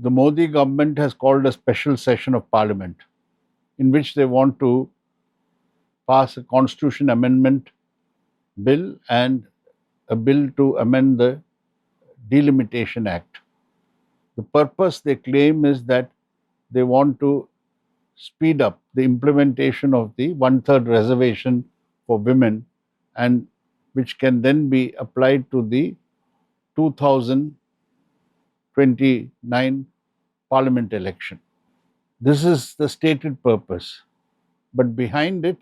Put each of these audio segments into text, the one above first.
the Modi government has called a special session of parliament in which they want to pass a constitution amendment bill and a bill to amend the Delimitation Act. The purpose they claim is that they want to speed up the implementation of the one-third reservation for women, and which can then be applied to the 2029 parliament election. This is the stated purpose, but behind it,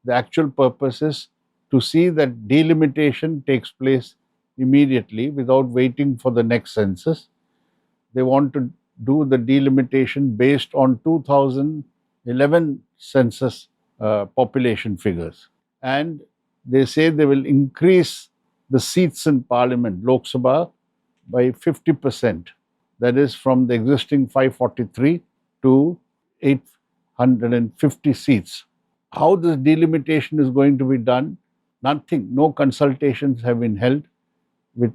the actual purpose is to see that delimitation takes place immediately without waiting for the next census. They want to do the delimitation based on 2011 census population figures. And they say they will increase the seats in parliament, Lok Sabha, by 50%. That is from the existing 543 to 850 seats. How this delimitation is going to be done? Nothing. No consultations have been held with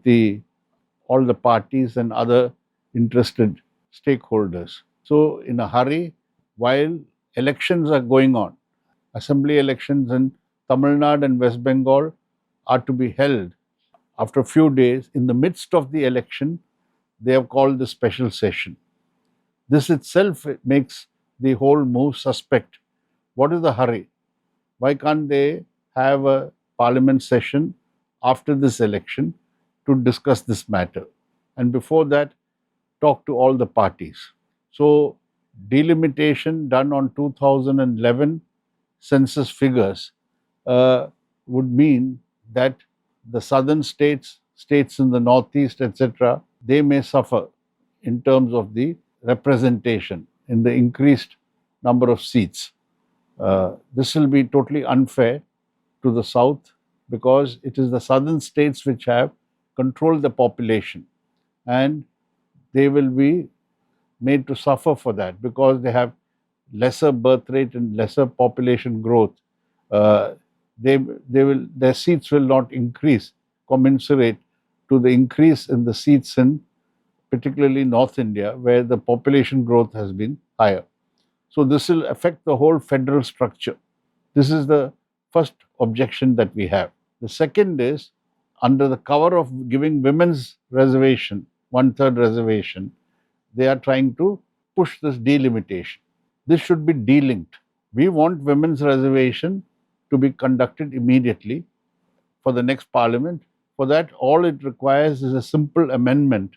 all the parties and other interested stakeholders. So, in a hurry, while elections are going on, assembly elections in Tamilnadu and West Bengal are to be held after a few days. In the midst of the election, they have called the special session. This itself makes the whole move suspect. What is the hurry? Why can't they have a parliament session after this election to discuss this matter? And before that, talk to all the parties. So, delimitation done on 2011 census figures would mean that the southern states, states in the northeast, etc., they may suffer in terms of the representation in the increased number of seats. This will be totally unfair to the south because it is the southern states which have controlled the population, and they will be made to suffer for that because they have lesser birth rate and lesser population growth. Their seats will not increase commensurate to the increase in the seats in particularly North India, where the population growth has been higher. So this will affect the whole federal structure. This is the first objection that we have. The second is, under the cover of giving women's reservation, one-third reservation, they are trying to push this delimitation. This should be delinked. We want women's reservation to be conducted immediately for the next parliament. For that, all it requires is a simple amendment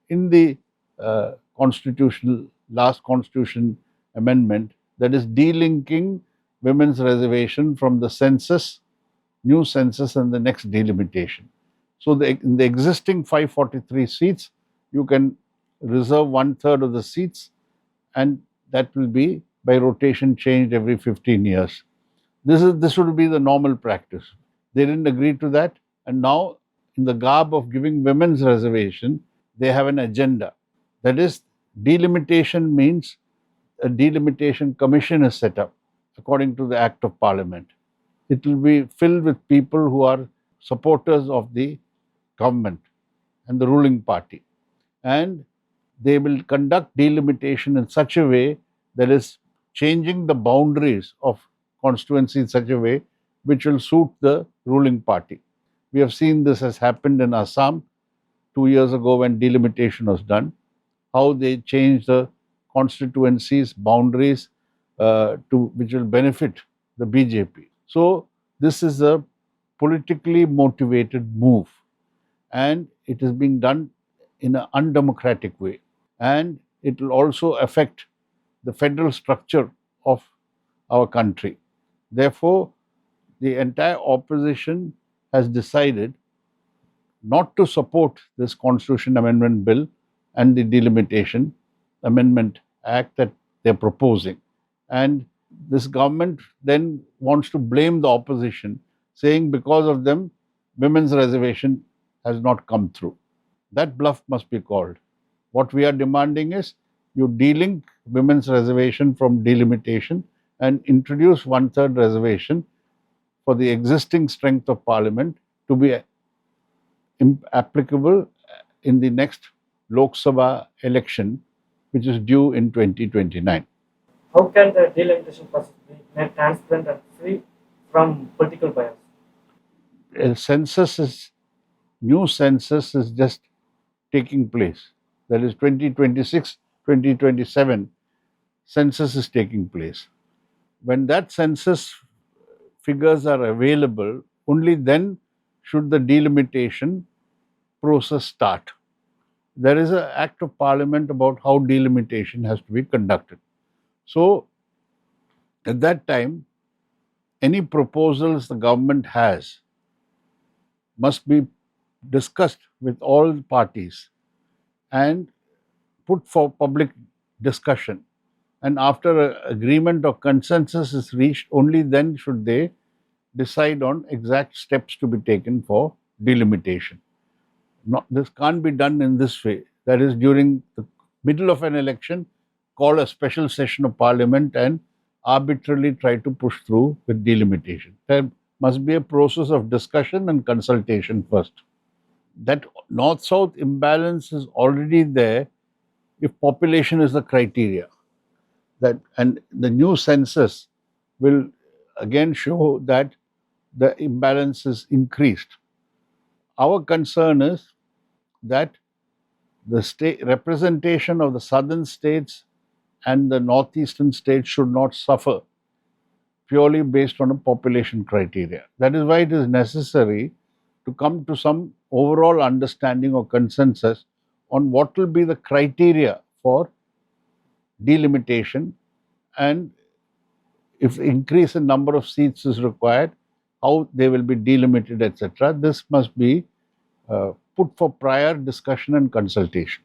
in the last constitution amendment, that is delinking women's reservation from the census, new census, and the next delimitation. So in the existing 543 seats, you can reserve one-third of the seats, and that will be by rotation changed every 15 years. This would be the normal practice. They didn't agree to that, and now in the garb of giving women's reservation, they have an agenda. That is, delimitation means a delimitation commission is set up according to the Act of Parliament. It will be filled with people who are supporters of the government and the ruling party. And they will conduct delimitation in such a way that is changing the boundaries of constituency in such a way which will suit the ruling party. We have seen this has happened in Assam 2 years ago when delimitation was done, how they changed the constituencies, boundaries which will benefit the BJP. So this is a politically motivated move, and it is being done in an undemocratic way, and it will also affect the federal structure of our country. Therefore, the entire opposition has decided not to support this Constitution Amendment Bill and the Delimitation Amendment Act that they're proposing. And this government then wants to blame the opposition, saying because of them, women's reservation has not come through. That bluff must be called. What we are demanding is you delink women's reservation from delimitation and introduce one-third reservation for the existing strength of parliament to be applicable in the next Lok Sabha election which is due in 2029. How can the delimitation process be made transparent and free from political bias? A census is new census is just taking place. That is 2026, 2027 census is taking place. When that census figures are available, only then should the delimitation process start. There is an act of parliament about how delimitation has to be conducted. So at that time, any proposals the government has must be discussed with all parties and put for public discussion. And after agreement or consensus is reached, only then should they decide on exact steps to be taken for delimitation. Not, this can't be done in this way. That is, during the middle of an election, call a special session of parliament and arbitrarily try to push through with delimitation. There must be a process of discussion and consultation first. That north south imbalance is already there if population is the criteria. That and the new census will again show that the imbalance is increased. Our concern is that the state representation of the southern states and the northeastern states should not suffer purely based on a population criteria. That is why it is necessary to come to some overall understanding or consensus on what will be the criteria for delimitation, and if increase in number of seats is required, how they will be delimited, etc. This must be put for prior discussion and consultation.